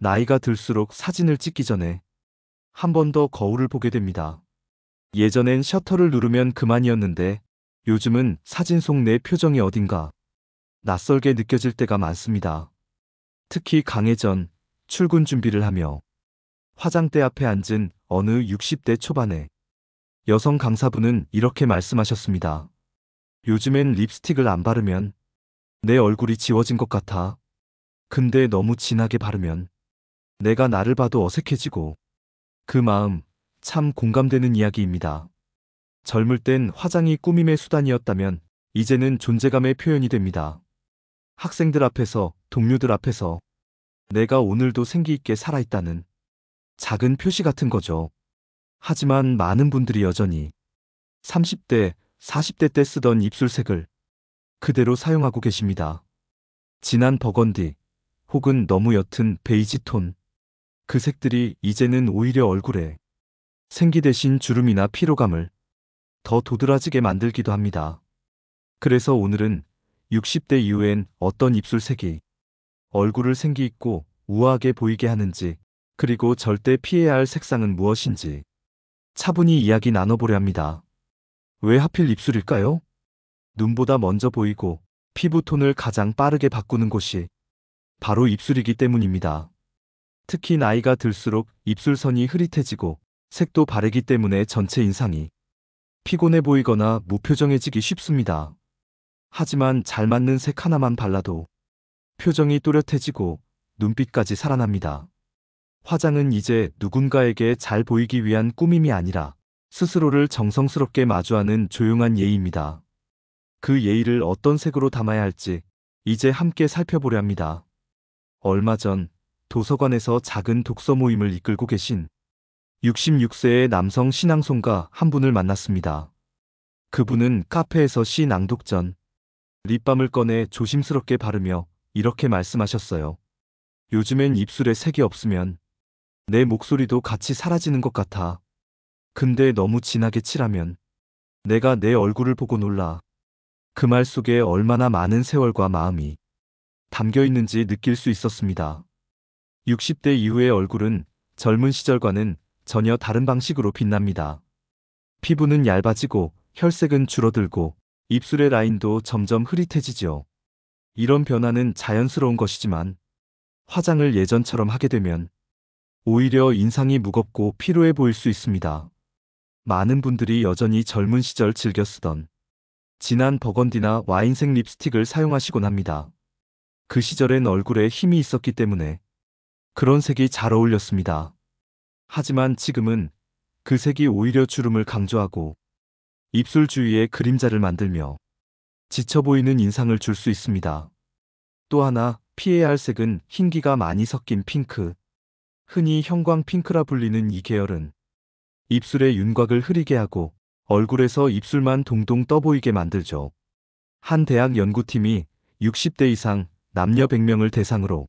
나이가 들수록 사진을 찍기 전에 한 번 더 거울을 보게 됩니다. 예전엔 셔터를 누르면 그만이었는데 요즘은 사진 속 내 표정이 어딘가 낯설게 느껴질 때가 많습니다. 특히 강의 전 출근 준비를 하며 화장대 앞에 앉은 어느 60대 초반의 여성 강사분은 이렇게 말씀하셨습니다. 요즘엔 립스틱을 안 바르면 내 얼굴이 지워진 것 같아. 근데 너무 진하게 바르면 내가 나를 봐도 어색해지고. 그 마음 참 공감되는 이야기입니다. 젊을 땐 화장이 꾸밈의 수단이었다면 이제는 존재감의 표현이 됩니다. 학생들 앞에서, 동료들 앞에서 내가 오늘도 생기 있게 살아있다는 작은 표시 같은 거죠. 하지만 많은 분들이 여전히 30대, 40대 때 쓰던 입술색을 그대로 사용하고 계십니다. 진한 버건디 혹은 너무 옅은 베이지 톤. 그 색들이 이제는 오히려 얼굴에 생기 대신 주름이나 피로감을 더 도드라지게 만들기도 합니다. 그래서 오늘은 60대 이후엔 어떤 입술색이 얼굴을 생기 있고 우아하게 보이게 하는지, 그리고 절대 피해야 할 색상은 무엇인지 차분히 이야기 나눠보려 합니다. 왜 하필 입술일까요? 눈보다 먼저 보이고 피부톤을 가장 빠르게 바꾸는 곳이 바로 입술이기 때문입니다. 특히 나이가 들수록 입술선이 흐릿해지고 색도 바래기 때문에 전체 인상이 피곤해 보이거나 무표정해지기 쉽습니다. 하지만 잘 맞는 색 하나만 발라도 표정이 또렷해지고 눈빛까지 살아납니다. 화장은 이제 누군가에게 잘 보이기 위한 꾸밈이 아니라 스스로를 정성스럽게 마주하는 조용한 예의입니다. 그 예의를 어떤 색으로 담아야 할지 이제 함께 살펴보려 합니다. 얼마 전 도서관에서 작은 독서 모임을 이끌고 계신 66세의 남성 신앙송가 한 분을 만났습니다. 그분은 카페에서 시 낭독 전 립밤을 꺼내 조심스럽게 바르며 이렇게 말씀하셨어요. 요즘엔 입술에 색이 없으면 내 목소리도 같이 사라지는 것 같아. 근데 너무 진하게 칠하면 내가 내 얼굴을 보고 놀라. 그 말 속에 얼마나 많은 세월과 마음이 담겨 있는지 느낄 수 있었습니다. 60대 이후의 얼굴은 젊은 시절과는 전혀 다른 방식으로 빛납니다. 피부는 얇아지고 혈색은 줄어들고 입술의 라인도 점점 흐릿해지죠. 이런 변화는 자연스러운 것이지만 화장을 예전처럼 하게 되면 오히려 인상이 무겁고 피로해 보일 수 있습니다. 많은 분들이 여전히 젊은 시절 즐겨 쓰던 진한 버건디나 와인색 립스틱을 사용하시곤 합니다. 그 시절엔 얼굴에 힘이 있었기 때문에 그런 색이 잘 어울렸습니다. 하지만 지금은 그 색이 오히려 주름을 강조하고 입술 주위에 그림자를 만들며 지쳐 보이는 인상을 줄 수 있습니다. 또 하나 피해야 할 색은 흰기가 많이 섞인 핑크. 흔히 형광 핑크라 불리는 이 계열은 입술의 윤곽을 흐리게 하고 얼굴에서 입술만 동동 떠보이게 만들죠. 한 대학 연구팀이 60대 이상 남녀 100명을 대상으로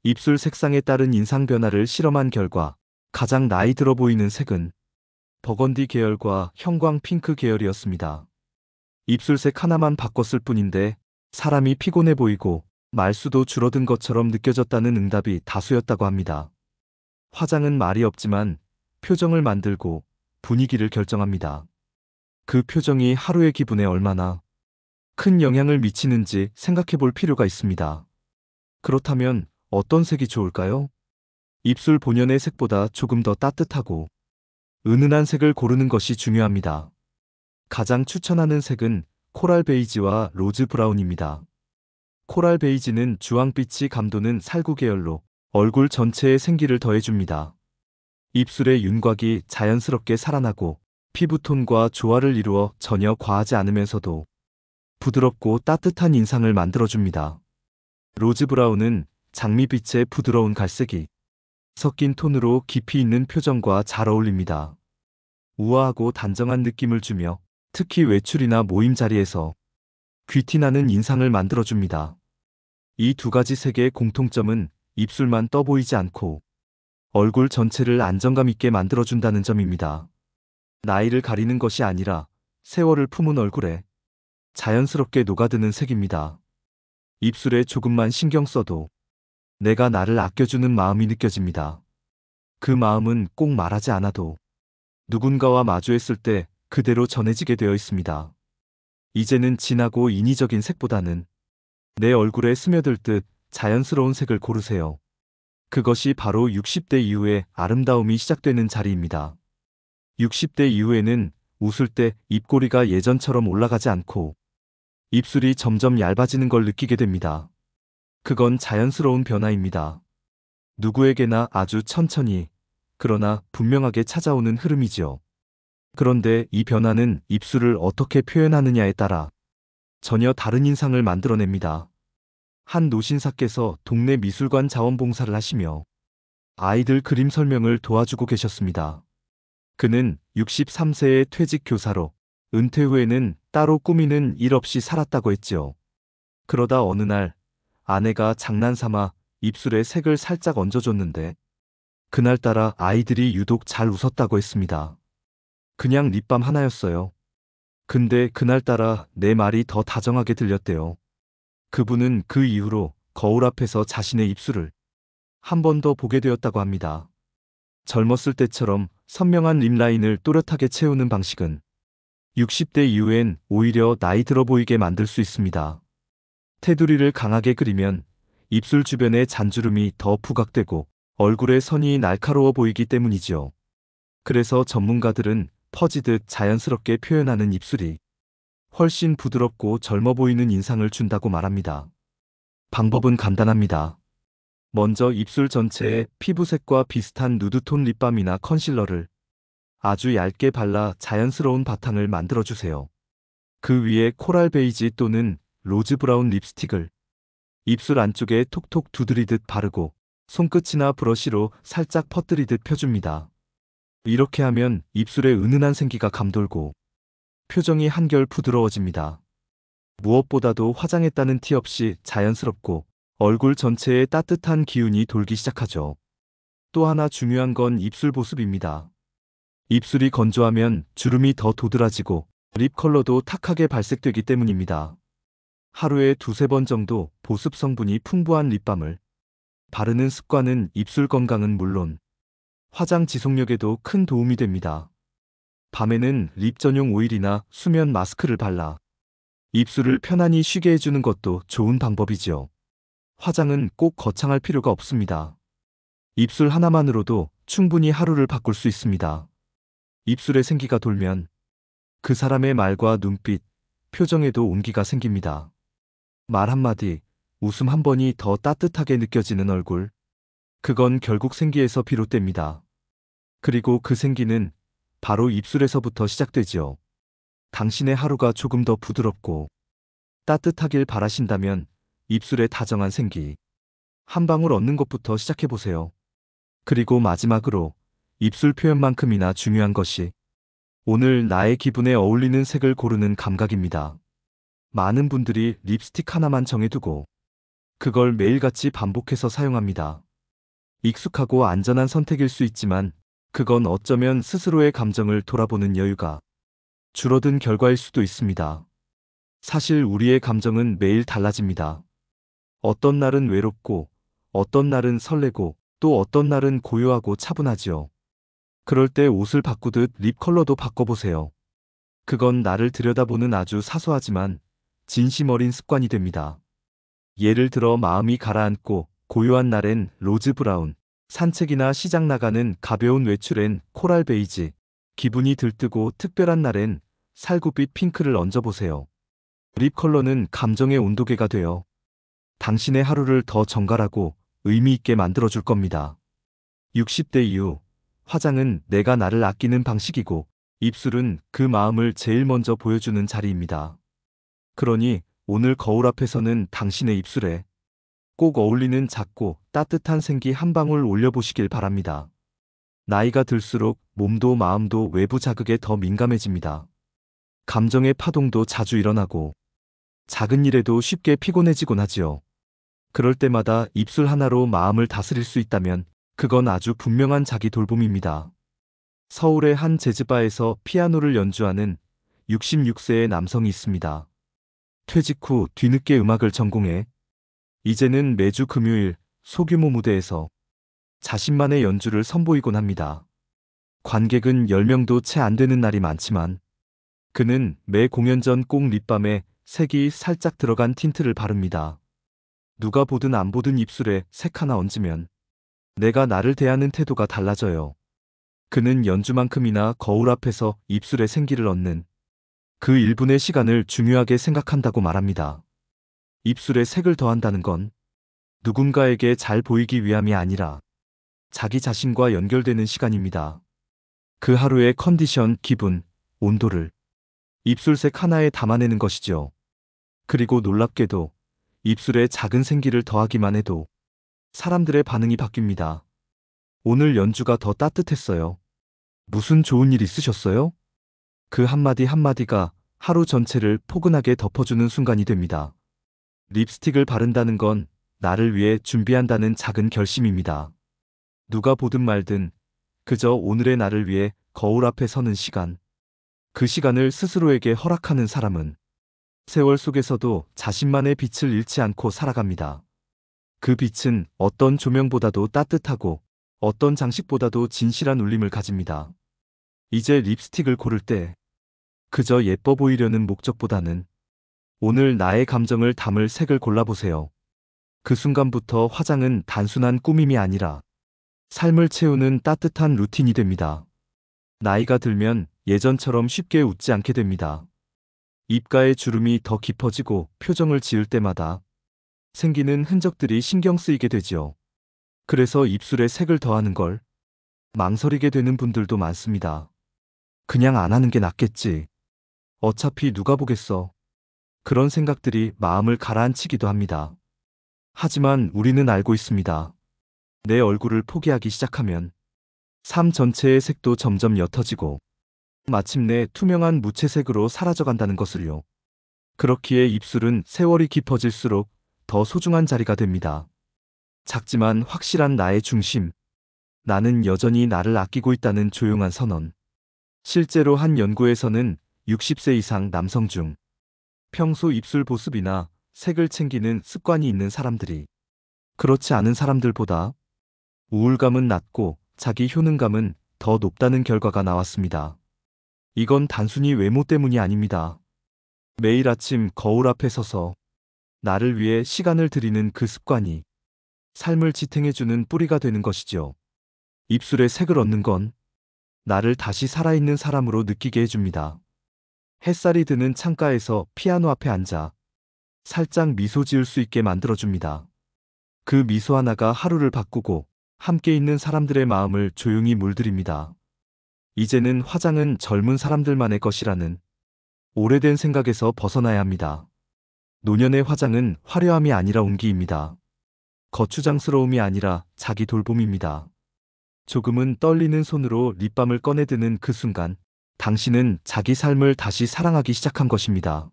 입술 색상에 따른 인상 변화를 실험한 결과 가장 나이 들어 보이는 색은 버건디 계열과 형광 핑크 계열이었습니다. 입술색 하나만 바꿨을 뿐인데 사람이 피곤해 보이고 말수도 줄어든 것처럼 느껴졌다는 응답이 다수였다고 합니다. 화장은 말이 없지만 표정을 만들고 분위기를 결정합니다. 그 표정이 하루의 기분에 얼마나 큰 영향을 미치는지 생각해 볼 필요가 있습니다. 그렇다면 어떤 색이 좋을까요? 입술 본연의 색보다 조금 더 따뜻하고 은은한 색을 고르는 것이 중요합니다. 가장 추천하는 색은 코랄 베이지와 로즈 브라운입니다. 코랄 베이지는 주황빛이 감도는 살구 계열로 얼굴 전체에 생기를 더해줍니다. 입술의 윤곽이 자연스럽게 살아나고 피부톤과 조화를 이루어 전혀 과하지 않으면서도 부드럽고 따뜻한 인상을 만들어줍니다. 로즈 브라운은 장미빛의 부드러운 갈색이 섞인 톤으로 깊이 있는 표정과 잘 어울립니다. 우아하고 단정한 느낌을 주며 특히 외출이나 모임 자리에서 귀티나는 인상을 만들어줍니다. 이 두 가지 색의 공통점은 입술만 떠보이지 않고 얼굴 전체를 안정감 있게 만들어준다는 점입니다. 나이를 가리는 것이 아니라 세월을 품은 얼굴에 자연스럽게 녹아드는 색입니다. 입술에 조금만 신경 써도 내가 나를 아껴주는 마음이 느껴집니다. 그 마음은 꼭 말하지 않아도 누군가와 마주했을 때 그대로 전해지게 되어 있습니다. 이제는 진하고 인위적인 색보다는 내 얼굴에 스며들 듯 자연스러운 색을 고르세요. 그것이 바로 60대 이후의 아름다움이 시작되는 자리입니다. 60대 이후에는 웃을 때 입꼬리가 예전처럼 올라가지 않고 입술이 점점 얇아지는 걸 느끼게 됩니다. 그건 자연스러운 변화입니다. 누구에게나 아주 천천히, 그러나 분명하게 찾아오는 흐름이지요. 그런데 이 변화는 입술을 어떻게 표현하느냐에 따라 전혀 다른 인상을 만들어냅니다. 한 노신사께서 동네 미술관 자원봉사를 하시며 아이들 그림 설명을 도와주고 계셨습니다. 그는 63세의 퇴직 교사로 은퇴 후에는 따로 꾸미는 일 없이 살았다고 했지요. 그러다 어느 날 아내가 장난삼아 입술에 색을 살짝 얹어줬는데 그날따라 아이들이 유독 잘 웃었다고 했습니다. 그냥 립밤 하나였어요. 근데 그날따라 내 말이 더 다정하게 들렸대요. 그분은 그 이후로 거울 앞에서 자신의 입술을 한 번 더 보게 되었다고 합니다. 젊었을 때처럼 선명한 립라인을 또렷하게 채우는 방식은 60대 이후엔 오히려 나이 들어 보이게 만들 수 있습니다. 테두리를 강하게 그리면 입술 주변의 잔주름이 더 부각되고 얼굴의 선이 날카로워 보이기 때문이지요. 그래서 전문가들은 퍼지듯 자연스럽게 표현하는 입술이 훨씬 부드럽고 젊어 보이는 인상을 준다고 말합니다. 방법은 간단합니다. 먼저 입술 전체에 피부색과 비슷한 누드톤 립밤이나 컨실러를 아주 얇게 발라 자연스러운 바탕을 만들어주세요. 그 위에 코랄 베이지 또는 로즈 브라운 립스틱을 입술 안쪽에 톡톡 두드리듯 바르고 손끝이나 브러쉬로 살짝 퍼뜨리듯 펴줍니다. 이렇게 하면 입술에 은은한 생기가 감돌고 표정이 한결 부드러워집니다. 무엇보다도 화장했다는 티 없이 자연스럽고 얼굴 전체에 따뜻한 기운이 돌기 시작하죠. 또 하나 중요한 건 입술 보습입니다. 입술이 건조하면 주름이 더 도드라지고 립 컬러도 탁하게 발색되기 때문입니다. 하루에 두세 번 정도 보습 성분이 풍부한 립밤을 바르는 습관은 입술 건강은 물론 화장 지속력에도 큰 도움이 됩니다. 밤에는 립 전용 오일이나 수면 마스크를 발라 입술을 편안히 쉬게 해주는 것도 좋은 방법이지요. 화장은 꼭 거창할 필요가 없습니다. 입술 하나만으로도 충분히 하루를 바꿀 수 있습니다. 입술에 생기가 돌면 그 사람의 말과 눈빛, 표정에도 온기가 생깁니다. 말 한마디, 웃음 한 번이 더 따뜻하게 느껴지는 얼굴. 그건 결국 생기에서 비롯됩니다. 그리고 그 생기는 바로 입술에서부터 시작되지요. 당신의 하루가 조금 더 부드럽고 따뜻하길 바라신다면 입술에 다정한 생기 한 방울 얻는 것부터 시작해보세요. 그리고 마지막으로 입술 표현만큼이나 중요한 것이 오늘 나의 기분에 어울리는 색을 고르는 감각입니다. 많은 분들이 립스틱 하나만 정해두고 그걸 매일같이 반복해서 사용합니다. 익숙하고 안전한 선택일 수 있지만 그건 어쩌면 스스로의 감정을 돌아보는 여유가 줄어든 결과일 수도 있습니다. 사실 우리의 감정은 매일 달라집니다. 어떤 날은 외롭고, 어떤 날은 설레고, 또 어떤 날은 고요하고 차분하지요. 그럴 때 옷을 바꾸듯 립 컬러도 바꿔보세요. 그건 나를 들여다보는 아주 사소하지만 진심 어린 습관이 됩니다. 예를 들어 마음이 가라앉고 고요한 날엔 로즈 브라운, 산책이나 시장 나가는 가벼운 외출엔 코랄 베이지, 기분이 들뜨고 특별한 날엔 살구빛 핑크를 얹어보세요. 립 컬러는 감정의 온도계가 되어 당신의 하루를 더 정갈하고 의미 있게 만들어줄 겁니다. 60대 이후 화장은 내가 나를 아끼는 방식이고 입술은 그 마음을 제일 먼저 보여주는 자리입니다. 그러니 오늘 거울 앞에서는 당신의 입술에 꼭 어울리는 작고 따뜻한 생기 한 방울 올려보시길 바랍니다. 나이가 들수록 몸도 마음도 외부 자극에 더 민감해집니다. 감정의 파동도 자주 일어나고 작은 일에도 쉽게 피곤해지곤 하지요. 그럴 때마다 입술 하나로 마음을 다스릴 수 있다면 그건 아주 분명한 자기 돌봄입니다. 서울의 한 재즈바에서 피아노를 연주하는 66세의 남성이 있습니다. 퇴직 후 뒤늦게 음악을 전공해 이제는 매주 금요일 소규모 무대에서 자신만의 연주를 선보이곤 합니다. 관객은 10명도 채 안 되는 날이 많지만 그는 매 공연 전 꼭 립밤에 색이 살짝 들어간 틴트를 바릅니다. 누가 보든 안 보든 입술에 색 하나 얹으면 내가 나를 대하는 태도가 달라져요. 그는 연주만큼이나 거울 앞에서 입술에 생기를 얻는 그 1분의 시간을 중요하게 생각한다고 말합니다. 입술에 색을 더한다는 건 누군가에게 잘 보이기 위함이 아니라 자기 자신과 연결되는 시간입니다. 그 하루의 컨디션, 기분, 온도를 입술색 하나에 담아내는 것이죠. 그리고 놀랍게도 입술에 작은 생기를 더하기만 해도 사람들의 반응이 바뀝니다. 오늘 연주가 더 따뜻했어요. 무슨 좋은 일 있으셨어요? 그 한마디 한마디가 하루 전체를 포근하게 덮어주는 순간이 됩니다. 립스틱을 바른다는 건 나를 위해 준비한다는 작은 결심입니다. 누가 보든 말든 그저 오늘의 나를 위해 거울 앞에 서는 시간. 그 시간을 스스로에게 허락하는 사람은 세월 속에서도 자신만의 빛을 잃지 않고 살아갑니다. 그 빛은 어떤 조명보다도 따뜻하고 어떤 장식보다도 진실한 울림을 가집니다. 이제 립스틱을 고를 때 그저 예뻐 보이려는 목적보다는 오늘 나의 감정을 담을 색을 골라보세요. 그 순간부터 화장은 단순한 꾸밈이 아니라 삶을 채우는 따뜻한 루틴이 됩니다. 나이가 들면 예전처럼 쉽게 웃지 않게 됩니다. 입가의 주름이 더 깊어지고 표정을 지을 때마다 생기는 흔적들이 신경 쓰이게 되지요. 그래서 입술에 색을 더하는 걸 망설이게 되는 분들도 많습니다. 그냥 안 하는 게 낫겠지. 어차피 누가 보겠어. 그런 생각들이 마음을 가라앉히기도 합니다. 하지만 우리는 알고 있습니다. 내 얼굴을 포기하기 시작하면 삶 전체의 색도 점점 옅어지고 마침내 투명한 무채색으로 사라져간다는 것을요. 그렇기에 입술은 세월이 깊어질수록 더 소중한 자리가 됩니다. 작지만 확실한 나의 중심. 나는 여전히 나를 아끼고 있다는 조용한 선언. 실제로 한 연구에서는 60세 이상 남성 중 평소 입술 보습이나 색을 챙기는 습관이 있는 사람들이 그렇지 않은 사람들보다 우울감은 낮고 자기 효능감은 더 높다는 결과가 나왔습니다. 이건 단순히 외모 때문이 아닙니다. 매일 아침 거울 앞에 서서 나를 위해 시간을 들이는 그 습관이 삶을 지탱해주는 뿌리가 되는 것이죠. 입술에 색을 얻는 건 나를 다시 살아있는 사람으로 느끼게 해줍니다. 햇살이 드는 창가에서 피아노 앞에 앉아 살짝 미소 지을 수 있게 만들어줍니다. 그 미소 하나가 하루를 바꾸고 함께 있는 사람들의 마음을 조용히 물들입니다. 이제는 화장은 젊은 사람들만의 것이라는 오래된 생각에서 벗어나야 합니다. 노년의 화장은 화려함이 아니라 온기입니다. 거추장스러움이 아니라 자기 돌봄입니다. 조금은 떨리는 손으로 립밤을 꺼내드는 그 순간 당신은 자기 삶을 다시 사랑하기 시작한 것입니다.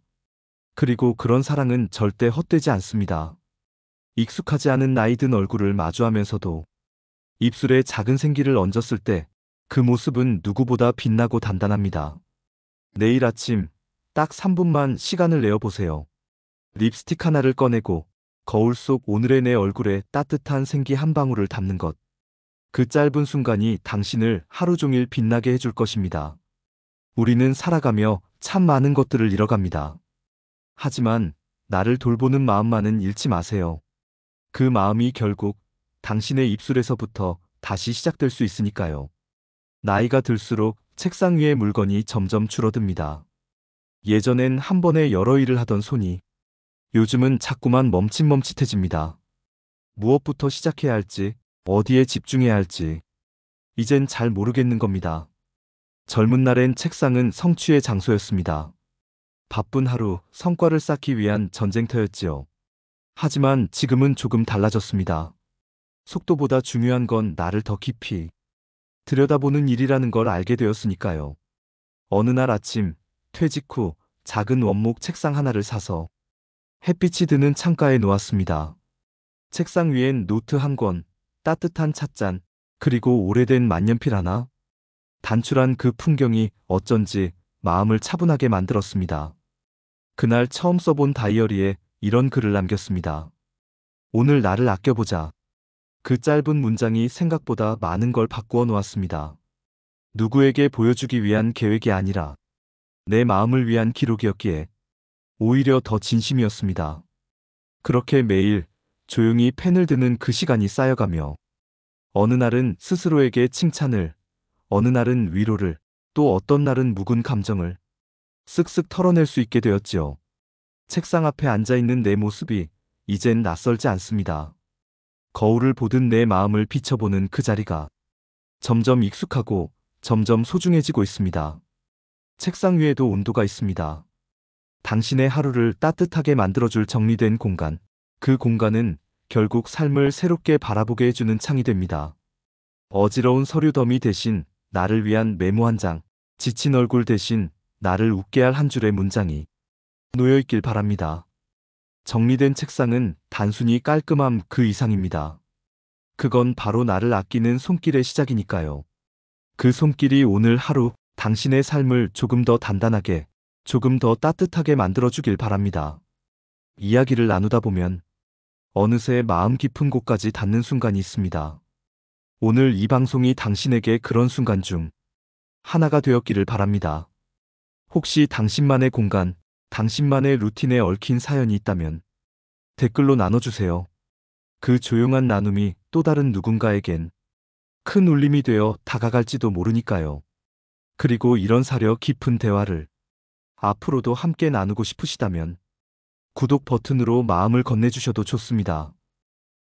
그리고 그런 사랑은 절대 헛되지 않습니다. 익숙하지 않은 나이 든 얼굴을 마주하면서도 입술에 작은 생기를 얹었을 때 그 모습은 누구보다 빛나고 단단합니다. 내일 아침 딱 3분만 시간을 내어 보세요. 립스틱 하나를 꺼내고 거울 속 오늘의 내 얼굴에 따뜻한 생기 한 방울을 담는 것. 그 짧은 순간이 당신을 하루 종일 빛나게 해줄 것입니다. 우리는 살아가며 참 많은 것들을 잃어갑니다. 하지만 나를 돌보는 마음만은 잃지 마세요. 그 마음이 결국 당신의 입술에서부터 다시 시작될 수 있으니까요. 나이가 들수록 책상 위의 물건이 점점 줄어듭니다. 예전엔 한 번에 여러 일을 하던 손이 요즘은 자꾸만 멈칫멈칫해집니다. 무엇부터 시작해야 할지, 어디에 집중해야 할지 이젠 잘 모르겠는 겁니다. 젊은 날엔 책상은 성취의 장소였습니다. 바쁜 하루, 성과를 쌓기 위한 전쟁터였지요. 하지만 지금은 조금 달라졌습니다. 속도보다 중요한 건 나를 더 깊이 들여다보는 일이라는 걸 알게 되었으니까요. 어느 날 아침, 퇴직 후 작은 원목 책상 하나를 사서 햇빛이 드는 창가에 놓았습니다. 책상 위엔 노트 한 권, 따뜻한 찻잔, 그리고 오래된 만년필 하나. 단출한 그 풍경이 어쩐지 마음을 차분하게 만들었습니다. 그날 처음 써본 다이어리에 이런 글을 남겼습니다. 오늘 나를 아껴보자. 그 짧은 문장이 생각보다 많은 걸 바꾸어 놓았습니다. 누구에게 보여주기 위한 계획이 아니라 내 마음을 위한 기록이었기에 오히려 더 진심이었습니다. 그렇게 매일 조용히 펜을 드는 그 시간이 쌓여가며 어느 날은 스스로에게 칭찬을, 어느 날은 위로를, 또 어떤 날은 묵은 감정을 쓱쓱 털어낼 수 있게 되었지요. 책상 앞에 앉아있는 내 모습이 이젠 낯설지 않습니다. 거울을 보듯 내 마음을 비춰보는 그 자리가 점점 익숙하고 점점 소중해지고 있습니다. 책상 위에도 온도가 있습니다. 당신의 하루를 따뜻하게 만들어줄 정리된 공간. 그 공간은 결국 삶을 새롭게 바라보게 해주는 창이 됩니다. 어지러운 서류 더미 대신 나를 위한 메모 한 장, 지친 얼굴 대신 나를 웃게 할 한 줄의 문장이 놓여있길 바랍니다. 정리된 책상은 단순히 깔끔함 그 이상입니다. 그건 바로 나를 아끼는 손길의 시작이니까요. 그 손길이 오늘 하루 당신의 삶을 조금 더 단단하게, 조금 더 따뜻하게 만들어주길 바랍니다. 이야기를 나누다 보면 어느새 마음 깊은 곳까지 닿는 순간이 있습니다. 오늘 이 방송이 당신에게 그런 순간 중 하나가 되었기를 바랍니다. 혹시 당신만의 공간, 당신만의 루틴에 얽힌 사연이 있다면 댓글로 나눠주세요. 그 조용한 나눔이 또 다른 누군가에겐 큰 울림이 되어 다가갈지도 모르니까요. 그리고 이런 사려 깊은 대화를 앞으로도 함께 나누고 싶으시다면 구독 버튼으로 마음을 건네주셔도 좋습니다.